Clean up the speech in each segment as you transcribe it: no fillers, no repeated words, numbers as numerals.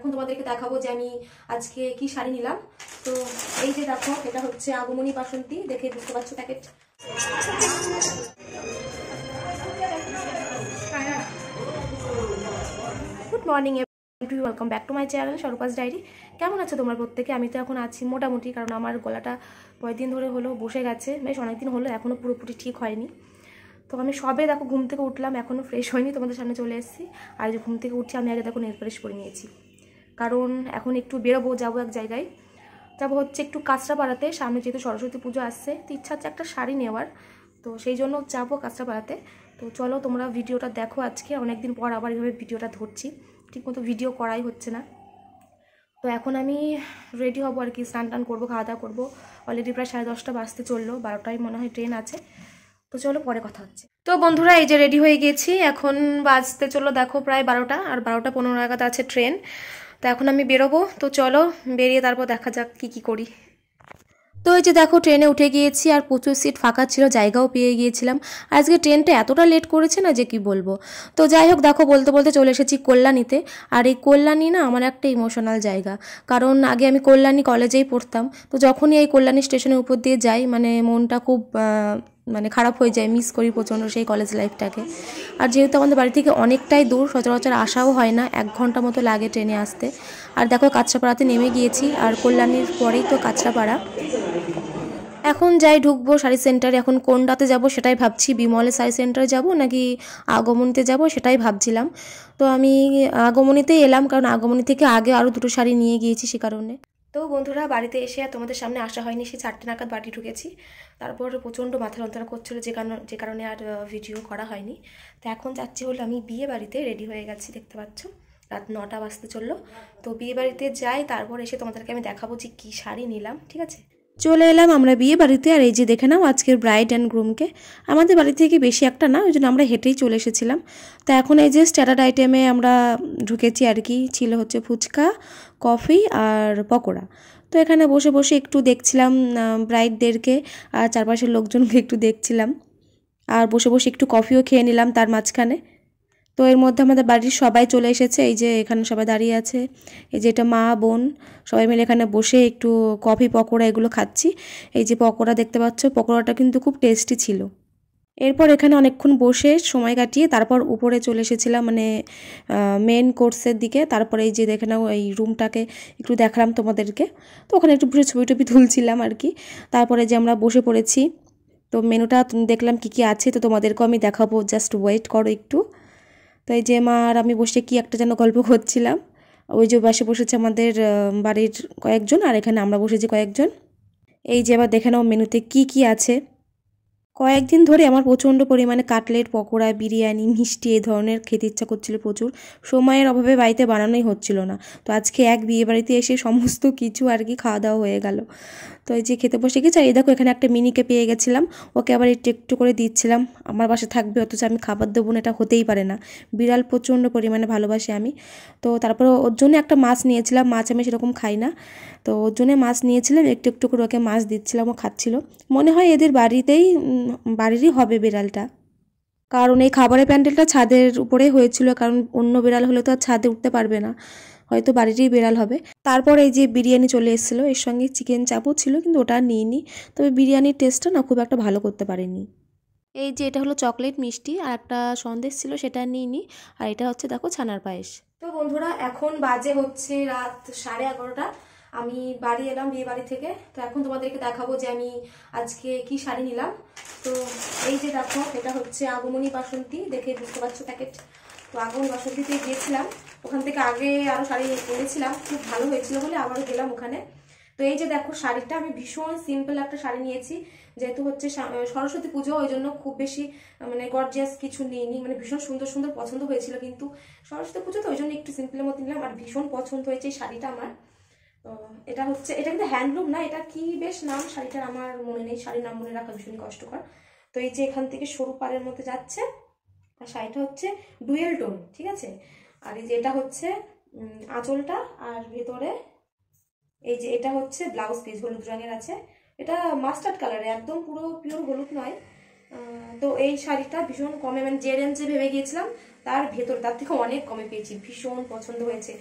এখন তোমাদেরকে দেখাবো যে আমি আজকে কি শাড়ি নিলাম। তো এই যে দেখো, এটা হচ্ছে আগমনী বাসন্তী, দেখে বুঝতে পারছো packet. Good morning everyone, welcome back to my channel Swarupa's diary. কেমন আছো তোমরা প্রত্যেকে? আমি তো এখন আছি মোটামুটি, কারণ আমার গলাটা কয়েকদিন ধরে হলো বসে গেছে, বেশ অনেকদিন হলো, এখনও পুরোপুরি ঠিক হয়নি। তো আমি সবে দেখো ঘুম থেকে উঠলাম, এখনও ফ্রেশ হয়নি, তোমাদের সামনে চলে এসেছি। আর যে ঘুম থেকে উঠছি আমি আগে দেখো নেল পলিশ করে নিয়েছি, কারণ এখন একটু বেরোবো, যাবো এক জায়গায়, যাবো হচ্ছে একটু কাঁচরাপাড়াতে, সামনে যেহেতু সরস্বতী পুজো আসছে, তো ইচ্ছা হচ্ছে একটা শাড়ি নেওয়ার, তো সেই জন্য যাবো কাঁচরাপাড়াতে। তো চলো তোমরা ভিডিওটা দেখো, আজকে অনেকদিন পর আবার এইভাবে ভিডিওটা ধরছি, ঠিকমতো ভিডিও করাই হচ্ছে না। তো এখন আমি রেডি হবো আর কি, স্নান টান করবো, খাওয়া দাওয়া করবো। অলরেডি প্রায় 10:30 বাজতে চললো, 12টায় মনে হয় ট্রেন আছে। তো চলো পরে কথা হচ্ছে। তো বন্ধুরা এই যে রেডি হয়ে গেছি, এখন বাজতে চলো দেখো প্রায় 12টা, আর 12:15 নাগাদ আছে ট্রেন। তো এখন আমি বেরোবো, তো চলো বেরিয়ে তারপর দেখা যাক কি করি। তো এই যে দেখো ট্রেনে উঠে গিয়েছি, আর প্রচুর সিট ফাঁকা ছিল, জায়গাও পেয়ে গিয়েছিলাম। আজকে ট্রেনটা এতটা লেট করেছে না যে কি বলবো। তো যাই হোক দেখো, বলতে বলতে চলে এসেছি কল্যাণীতে। আর এই কল্যাণী না আমার একটা ইমোশনাল জায়গা, কারণ আগে আমি কল্যাণী কলেজেই পড়তাম। তো যখনই এই কল্যাণী স্টেশনের উপর দিয়ে যাই, মানে মনটা খুব খারাপ হয়ে যায়, মিস করি প্রচণ্ড সেই কলেজ লাইফটাকে। আর যেহেতু আমাদের বাড়ি থেকে অনেকটাই দূর, সচরাচর আসাও হয় না, 1 ঘন্টা মতো লাগে ট্রেনে আসতে। আর দেখো কাঁচরাপাড়াতে নেমে গিয়েছি, আর কল্যাণীর পরেই তো কাঁচরাপাড়া। এখন যাই ঢুকবো শাড়ি সেন্টারে, এখন কোনটাতে যাব সেটাই ভাবছি, বিমলে শাড়ি সেন্টারে যাব নাকি আগমনীতে যাব সেটাই ভাবছিলাম। তো আমি আগমনীতেই এলাম, কারণ আগমনী থেকে আগে আরও 2টো শাড়ি নিয়ে গিয়েছি সে কারণে। তো বন্ধুরা বাড়িতে এসে আর তোমাদের সামনে আসা হয়নি, সে 4টে নাগাদ বাড়ি ঢুকেছি। তারপর প্রচণ্ড মাথা যন্ত্রণা করছিলো, যে কারণে আর ভিডিও করা হয়নি। তো এখন যাচ্ছি হলো আমি বিয়ে বাড়িতে, রেডি হয়ে গেছি, দেখতে পাচ্ছ রাত 9টা বাজতে চললো। তো বিয়ে বাড়িতে যাই, তারপর এসে তোমাদেরকে আমি দেখাবো যে কী শাড়ি নিলাম, ঠিক আছে। চলে এলাম আমরা বিয়ে বাড়িতে, আর এই যে দেখে নাও আজকের ব্রাইড অ্যান্ড গ্রুমকে। আমাদের বাড়ি থেকে বেশি একটা না, ওই জন্য আমরা হেঁটেই চলে এসেছিলাম। তো এখন এই যে স্ট্যাটার্ড আইটেমে আমরা ঢুকেছি আর কি, ছিল হচ্ছে ফুচকা, কফি আর পকোড়া। তো এখানে বসে বসে একটু দেখছিলাম ব্রাইডদেরকে, আর চারপাশের লোকজনকে একটু দেখছিলাম, আর বসে বসে একটু কফিও খেয়ে নিলাম তার মাঝখানে। তো এর মধ্যে আমাদের বাড়ির সবাই চলে এসেছে, এই যে এখানে সবাই দাঁড়িয়ে আছে, এই যে এটা মা বোন সবাই মিলে এখানে বসে একটু কফি পকোড়া এগুলো খাচ্ছি। এই যে পকোড়া দেখতে পাচ্ছ, পকোড়াটা কিন্তু খুব টেস্টি ছিল। এরপর এখানে অনেকক্ষণ বসে সময় কাটিয়ে তারপর উপরে চলে এসেছিলাম, মানে মেন কোর্সের দিকে। তারপরে এই যে দেখে নাও এই রুমটাকে একটু দেখালাম তোমাদেরকে। তো ওখানে একটু বসে ছবি টবি তুলছিলাম আর কি। তারপরে যে আমরা বসে পড়েছি, তো মেনুটা দেখলাম কি আছে, তো তোমাদেরকেও আমি দেখাবো, জাস্ট ওয়েট করো একটু। তো এই যে মা আর আমি বসে কি একটা যেন গল্প করছিলাম। ওই যে পাশে বসেছে আমাদের বাড়ির কয়েকজন, আর এখানে আমরা বসেছি কয়েকজন। এই যে এবার দেখে নাও মেনুতে কি আছে। কয়েকদিন ধরে আমার প্রচণ্ড পরিমাণে কাটলেট, পকোড়া, বিরিয়ানি, মিষ্টি এই ধরনের খেতে ইচ্ছা করছিল প্রচুর। সময়ের অভাবে বাড়িতে বানানোই হচ্ছিল না। তো আজকে এক বিয়ে বাড়িতে এসে সমস্ত কিছু আর কি খাওয়া দাওয়া হয়ে গেল। তো এই যে খেতে বসে গেছি, আর এই দেখো এখানে একটা মিনিকে পেয়ে গেছিলাম, ওকে আবার একটু একটু করে দিচ্ছিলাম। আমার বাসায় থাকবে অথচ আমি খাবার দেবো না, এটা হতেই পারে না। বিড়াল প্রচণ্ড পরিমাণে ভালোবাসি আমি। তো তারপরে ওর জন্য একটা মাছ নিয়েছিলাম, মাছ আমি সেরকম খাই না, তো ওর জন্য মাছ নিয়েছিলাম, একটু একটু করে ওকে মাছ দিচ্ছিলাম, ও খাচ্ছিল। মনে হয় এদের বাড়িরই হবে বিড়ালটা, কারণ এই খাবারের প্যান্ডেলটা ছাদের উপরে হয়েছিল, কারণ অন্য বিড়াল হলে তো আর ছাদে উঠতে পারবে না, হয়তো বাড়িরই বিড়াল হবে। তারপর এই যে বিরিয়ানি চলে এসেছিলো, এর সঙ্গে চিকেন চাপও ছিল, কিন্তু ওটা নিইনি। তবে বিরিয়ানির টেস্টটা না খুব একটা ভালো করতে পারিনি। এই যে এটা হলো চকলেট মিষ্টি, আর একটা সন্দেশ ছিল, সেটা নিইনি। আর এটা হচ্ছে দেখো ছানার পায়েস। তো বন্ধুরা এখন বাজে হচ্ছে রাত 11:30, আমি বাড়ি এলাম বিয়ে বাড়ি থেকে। তো এখন তোমাদেরকে দেখাবো যে আমি আজকে কি শাড়ি নিলাম। তো এই যে দেখো, এটা হচ্ছে আগমনী বাসন্তী, দেখে বুঝতে পারছো প্যাকেট। তো আগমনী বাসন্তীতে গিয়েছিলাম, ওখান থেকে আগে আরও শাড়ি এনেছিলাম, খুব ভালো হয়েছিল বলে আবারও গেলাম ওখানে। তো এই যে দেখো শাড়িটা, আমি ভীষণ সিম্পল একটা শাড়ি নিয়েছি, যেহেতু হচ্ছে সরস্বতী পুজো, ওই জন্য খুব বেশি গর্জিয়াস কিছু নিইনি, ভীষণ সুন্দর সুন্দর পছন্দ হয়েছিল, কিন্তু সরস্বতী পুজো তো ওই জন্য একটু সিম্পলের মধ্যে নিলাম, আর ভীষণ পছন্দ হয়েছে এই শাড়িটা আমার। তো এটা কিন্তু হ্যান্ডলুম না, এটা কি বেশ নাম শাড়িটার আমার মনে নেই, শাড়ির নাম মনে রাখা ভীষণই কষ্টকর। তো এই যে এখান থেকে সরু পাড়ের মধ্যে যাচ্ছে, আর শাড়িটা হচ্ছে ডুয়েল টোন, ঠিক আছে। আর এই যে এটা হচ্ছে আঁচলটা, আর ভেতরে এই যে এটা হচ্ছে ব্লাউজ পিস, হলুদ রঙের আছে, এটা মাস্টার্ড কালারে, একদম পুরো পিওর হলুদ নয়। তো এই শাড়িটা ভীষণ কমে, যে রেঞ্জে ভেবে গিয়েছিলাম তার থেকে অনেক কমে পেয়েছি, ভীষণ পছন্দ হয়েছে।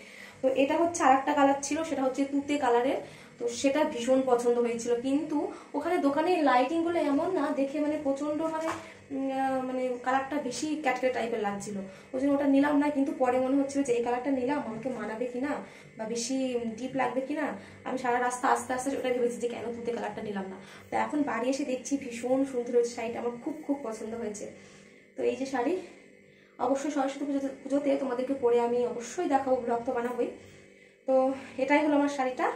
তো এটা হচ্ছে আর একটা কালার ছিল, সেটা হচ্ছে তুতে কালারের। তো সেটা ভীষণ পছন্দ হয়েছিল, কিন্তু ওখানে দোকানে লাইটিংগুলো এমন না, দেখে মানে প্রচণ্ড মানে কালারটা বেশি ক্যাটকেট টাইপের লাগছিল, ওই জন্য ওটা নিলাম না। কিন্তু পরে মনে হচ্ছিল যে এই কালারটা নিলাম আমাকে মানাবে কিনা বা বেশি ডিপ লাগবে কিনা। আমি সারা রাস্তা আস্তে আস্তে ওটা ভেবেছি যে কেন তুতে কালারটা নিলাম না। তো এখন বাড়ি এসে দেখছি ভীষণ সুন্দর হয়েছে শাড়িটা, আমার খুব খুব পছন্দ হয়েছে। তো এই যে শাড়ি, অবশ্যই সরস্বতী পুজোতে তোমাদেরকে পরে আমি অবশ্যই দেখাবো, ব্লগ তো বানাবোই। তো এটাই হলো আমার শাড়িটা।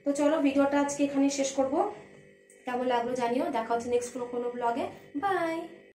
তো চলো ভিডিওটা আজকে এখানে শেষ করব, কেমন লাগলো জানিও। দেখা হচ্ছে নেক্সট কোনো ব্লগে। বাই।